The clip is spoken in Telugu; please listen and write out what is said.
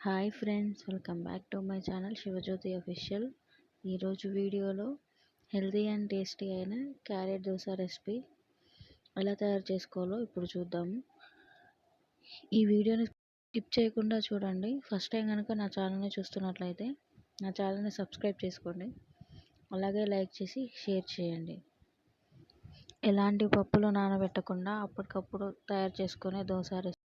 Hi friends, welcome back to my channel Shivajyothi official. ఈరోజు వీడియోలో హెల్తీ అండ్ టేస్టీ అయిన క్యారెట్ దోశ రెసిపీ ఎలా తయారు చేసుకోవాలో ఇప్పుడు చూద్దాము. ఈ వీడియోని స్కిప్ చేయకుండా చూడండి. ఫస్ట్ టైం కనుక నా ఛానల్ని చూస్తున్నట్లయితే నా ఛానల్ని సబ్స్క్రైబ్ చేసుకోండి, అలాగే లైక్ చేసి షేర్ చేయండి. ఎలాంటి పప్పులు నానబెట్టకుండా అప్పటికప్పుడు తయారు చేసుకునే దోశ రెసిపీ.